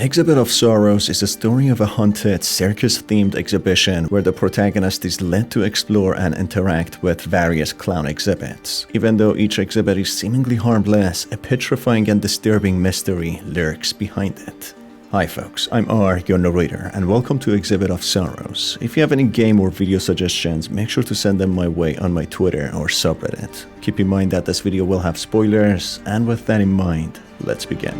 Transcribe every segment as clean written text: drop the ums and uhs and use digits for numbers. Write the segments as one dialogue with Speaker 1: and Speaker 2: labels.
Speaker 1: Exhibit of Sorrows is a story of a haunted, circus-themed exhibition where the protagonist is led to explore and interact with various clown exhibits. Even though each exhibit is seemingly harmless, a petrifying and disturbing mystery lurks behind it. Hi folks, I'm R, your narrator, and welcome to Exhibit of Sorrows. If you have any game or video suggestions, make sure to send them my way on my Twitter or subreddit. Keep in mind that this video will have spoilers, and with that in mind, let's begin.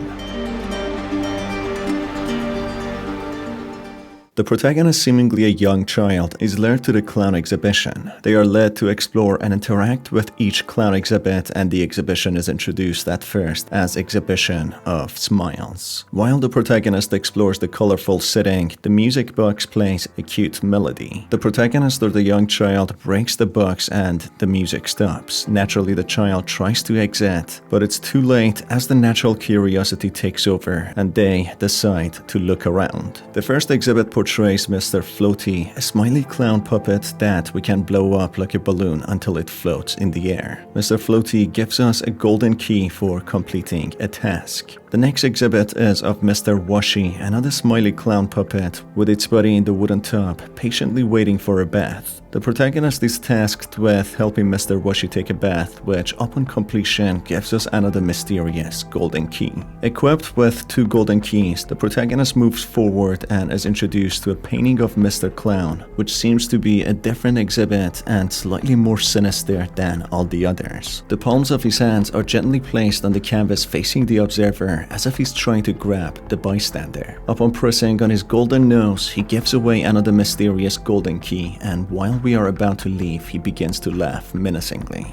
Speaker 1: The protagonist, seemingly a young child, is led to the clown exhibition. They are led to explore and interact with each clown exhibit, and the exhibition is introduced at first as Exhibition of Smiles. While the protagonist explores the colorful setting, the music box plays a cute melody. The protagonist or the young child breaks the box and the music stops. Naturally, the child tries to exit, but it's too late as the natural curiosity takes over and they decide to look around. The first exhibit portrays Mr. Floaty, a smiley clown puppet that we can blow up like a balloon until it floats in the air. Mr. Floaty gives us a golden key for completing a task. The next exhibit is of Mr. Washy, another smiley clown puppet with its body in the wooden tub, patiently waiting for a bath. The protagonist is tasked with helping Mr. Washy take a bath, which upon completion gives us another mysterious golden key. Equipped with 2 golden keys, the protagonist moves forward and is introduced to a painting of Mr. Clown, which seems to be a different exhibit and slightly more sinister than all the others. The palms of his hands are gently placed on the canvas facing the observer as if he's trying to grab the bystander. Upon pressing on his golden nose, he gives away another mysterious golden key, and while we are about to leave, he begins to laugh menacingly.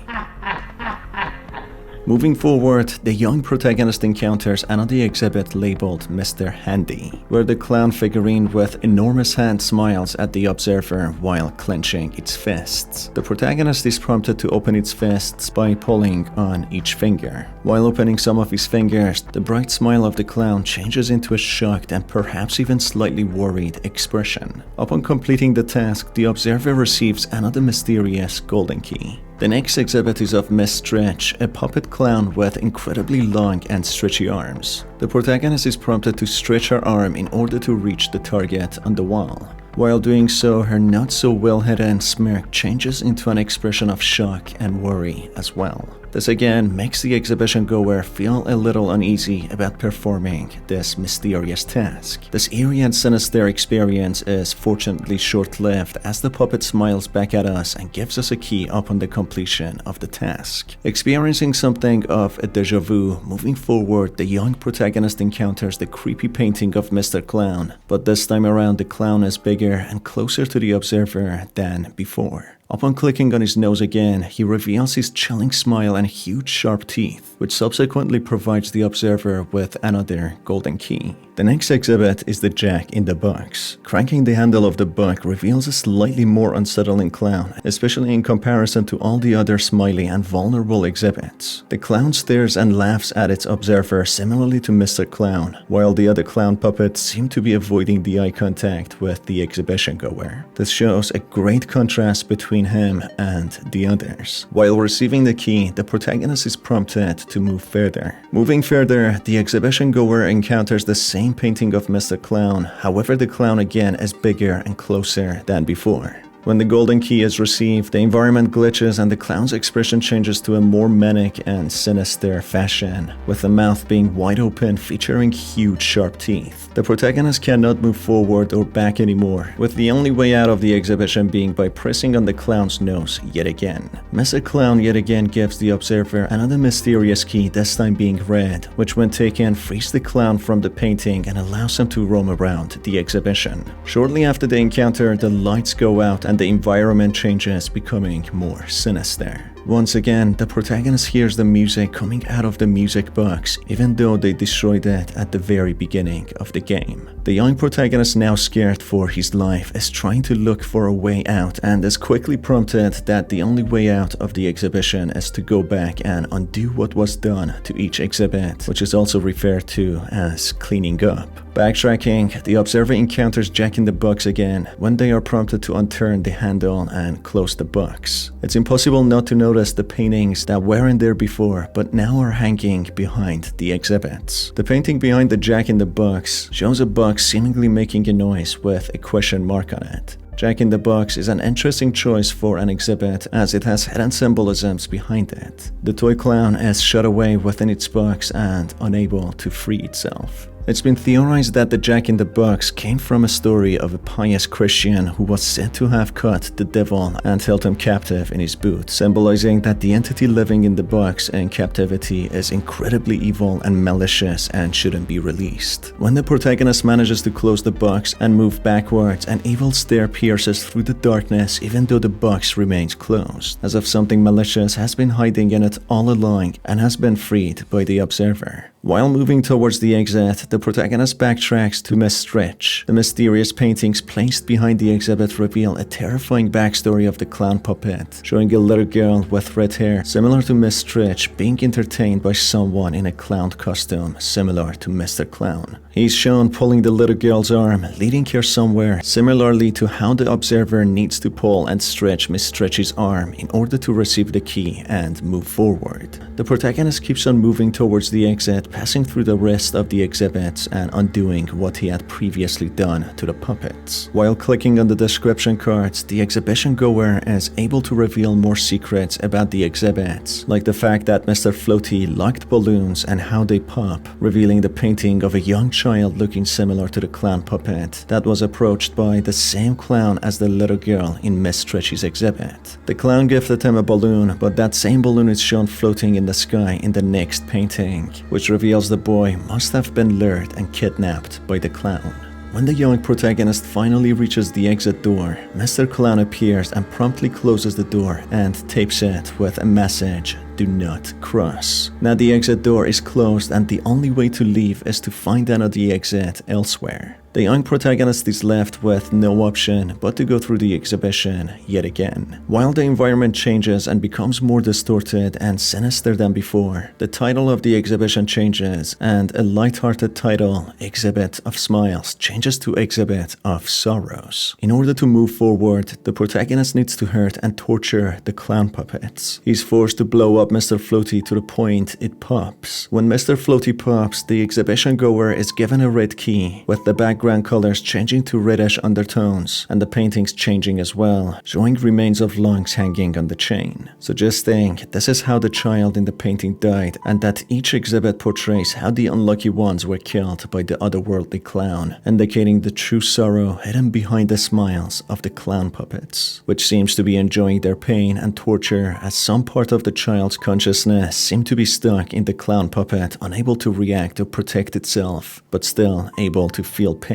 Speaker 1: Moving forward, the young protagonist encounters another exhibit labeled Mr. Handy, where the clown figurine with enormous hand smiles at the observer while clenching its fists. The protagonist is prompted to open its fists by pulling on each finger. While opening some of his fingers, the bright smile of the clown changes into a shocked and perhaps even slightly worried expression. Upon completing the task, the observer receives another mysterious golden key. The next exhibit is of Miss Stretch, a puppet clown with incredibly long and stretchy arms. The protagonist is prompted to stretch her arm in order to reach the target on the wall. While doing so, her not so well hidden smirk changes into an expression of shock and worry as well. This again makes the exhibition goer feel a little uneasy about performing this mysterious task. This eerie and sinister experience is fortunately short-lived as the puppet smiles back at us and gives us a key upon the completion of the task. Experiencing something of a déjà vu, moving forward, the young protagonist encounters the creepy painting of Mr. Clown, but this time around the clown is bigger and closer to the observer than before. Upon clicking on his nose again, he reveals his chilling smile and huge sharp teeth, which subsequently provides the observer with another golden key. The next exhibit is the Jack in the Box. Cranking the handle of the book reveals a slightly more unsettling clown, especially in comparison to all the other smiley and vulnerable exhibits. The clown stares and laughs at its observer similarly to Mr. Clown, while the other clown puppets seem to be avoiding the eye contact with the exhibition goer. This shows a great contrast between him and the others. While receiving the key, the protagonist is prompted to move further. Moving further, the exhibition goer encounters the same painting of Mr. Clown, however the clown again is bigger and closer than before. When the golden key is received, the environment glitches and the clown's expression changes to a more manic and sinister fashion, with the mouth being wide open featuring huge sharp teeth. The protagonist cannot move forward or back anymore, with the only way out of the exhibition being by pressing on the clown's nose yet again. Mr. Clown yet again gives the observer another mysterious key, this time being red, which when taken frees the clown from the painting and allows him to roam around the exhibition. Shortly after the encounter, the lights go out and the environment changes, becoming more sinister. Once again, the protagonist hears the music coming out of the music box, even though they destroyed it at the very beginning of the game. The young protagonist, now scared for his life, is trying to look for a way out and is quickly prompted that the only way out of the exhibition is to go back and undo what was done to each exhibit, which is also referred to as cleaning up. Backtracking, the observer encounters Jack-in-the-Box again when they are prompted to unturn the handle and close the box. It's impossible not to notice the paintings that weren't there before but now are hanging behind the exhibits. The painting behind the Jack-in-the-Box shows a box seemingly making a noise with a question mark on it. Jack-in-the-Box is an interesting choice for an exhibit as it has hidden symbolisms behind it. The toy clown is shut away within its box and unable to free itself. It's been theorized that the Jack-in-the-Box came from a story of a pious Christian who was said to have caught the devil and held him captive in his boot, symbolizing that the entity living in the box in captivity is incredibly evil and malicious and shouldn't be released. When the protagonist manages to close the box and move backwards, an evil stare pierces through the darkness even though the box remains closed, as if something malicious has been hiding in it all along and has been freed by the observer. While moving towards the exit, the protagonist backtracks to Miss Stritch. The mysterious paintings placed behind the exhibit reveal a terrifying backstory of the clown puppet, showing a little girl with red hair similar to Miss Stritch being entertained by someone in a clown costume similar to Mr. Clown. He's shown pulling the little girl's arm, leading her somewhere, similarly to how the observer needs to pull and stretch Miss Stritch's arm in order to receive the key and move forward. The protagonist keeps on moving towards the exit, passing through the rest of the exhibits and undoing what he had previously done to the puppets. While clicking on the description cards, the exhibition goer is able to reveal more secrets about the exhibits, like the fact that Mr. Floaty liked balloons and how they pop, revealing the painting of a young child looking similar to the clown puppet that was approached by the same clown as the little girl in Miss Stretch's exhibit. The clown gifted him a balloon, but that same balloon is shown floating in the sky in the next painting, which reveals the boy must have been lured and kidnapped by the clown. When the young protagonist finally reaches the exit door, Mr. Clown appears and promptly closes the door and tapes it with a message: "Do not cross." Now the exit door is closed and the only way to leave is to find another exit elsewhere. The young protagonist is left with no option but to go through the exhibition yet again. While the environment changes and becomes more distorted and sinister than before, the title of the exhibition changes and a light-hearted title, Exhibit of Smiles, changes to Exhibit of Sorrows. In order to move forward, the protagonist needs to hurt and torture the clown puppets. He's forced to blow up Mr. Floaty to the point it pops. When Mr. Floaty pops, the exhibition goer is given a red key, with the background colors changing to reddish undertones and the paintings changing as well, showing remains of lungs hanging on the chain, suggesting this is how the child in the painting died and that each exhibit portrays how the unlucky ones were killed by the otherworldly clown, indicating the true sorrow hidden behind the smiles of the clown puppets, which seems to be enjoying their pain and torture as some part of the child's consciousness seemed to be stuck in the clown puppet, unable to react or protect itself, but still able to feel pain.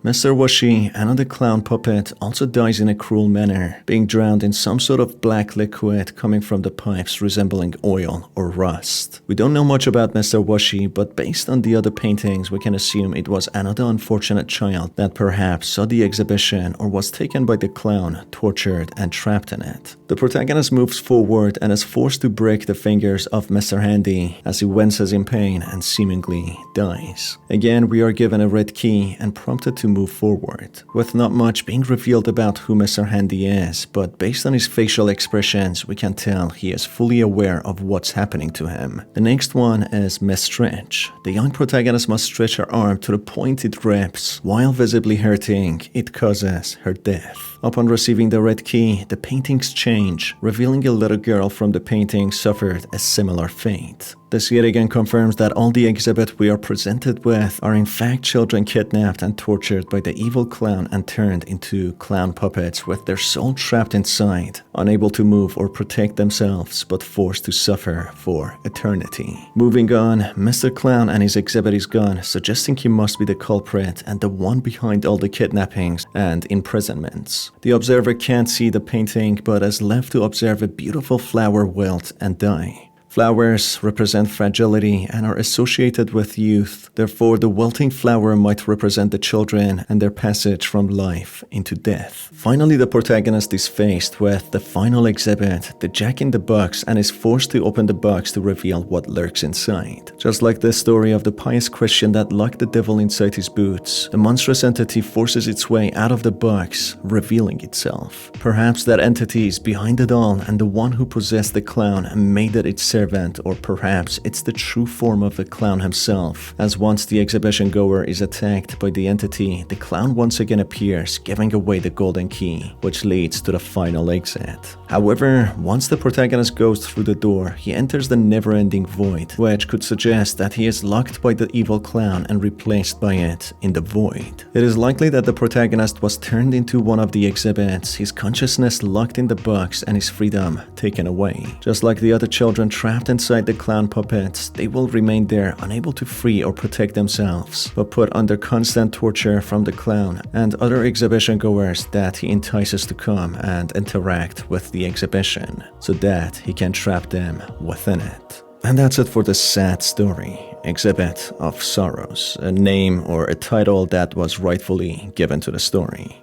Speaker 1: Mr. Washi, another clown puppet, also dies in a cruel manner, being drowned in some sort of black liquid coming from the pipes resembling oil or rust. We don't know much about Mr. Washi, but based on the other paintings, we can assume it was another unfortunate child that perhaps saw the exhibition or was taken by the clown, tortured, and trapped in it. The protagonist moves forward and is forced to break the fingers of Mr. Handy as he winces in pain and seemingly dies. Again, we are given a red key and prompted to move forward, with not much being revealed about who Mr. Handy is, but based on his facial expressions, we can tell he is fully aware of what's happening to him. The next one is Miss Stritch. The young protagonist must stretch her arm to the point it rips. While visibly hurting, it causes her death. Upon receiving the red key, the paintings change, revealing a little girl from the painting suffered a similar fate. This yet again confirms that all the exhibit we are presented with are in fact children kidnapped and tortured by the evil clown and turned into clown puppets with their soul trapped inside, unable to move or protect themselves but forced to suffer for eternity. Moving on, Mr. Clown and his exhibit is gone, suggesting he must be the culprit and the one behind all the kidnappings and imprisonments. The observer can't see the painting but is left to observe a beautiful flower wilt and die. Flowers represent fragility and are associated with youth. Therefore, the wilting flower might represent the children and their passage from life into death. Finally, the protagonist is faced with the final exhibit, the Jack-in-the-Box, and is forced to open the box to reveal what lurks inside. Just like the story of the pious Christian that locked the devil inside his boots, the monstrous entity forces its way out of the box, revealing itself. Perhaps that entity is behind it all and the one who possessed the clown and made it its servant, or perhaps it's the true form of the clown himself, as once the exhibition goer is attacked by the entity, the clown once again appears, giving away the golden key, which leads to the final exit. However, once the protagonist goes through the door, he enters the never-ending void, which could suggest that he is locked by the evil clown and replaced by it in the void. It is likely that the protagonist was turned into one of the exhibits, his consciousness locked in the box and his freedom taken away. Just like the other children trapped inside the clown puppets, they will remain there unable to free or protect themselves, but put under constant torture from the clown and other exhibition goers that he entices to come and interact with the exhibition, so that he can trap them within it. And that's it for the sad story, Exhibit of Sorrows, a name or a title that was rightfully given to the story.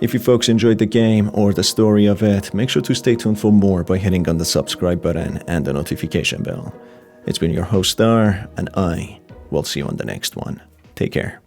Speaker 1: If you folks enjoyed the game or the story of it, make sure to stay tuned for more by hitting on the subscribe button and the notification bell. It's been your host Star, and I will see you on the next one. Take care.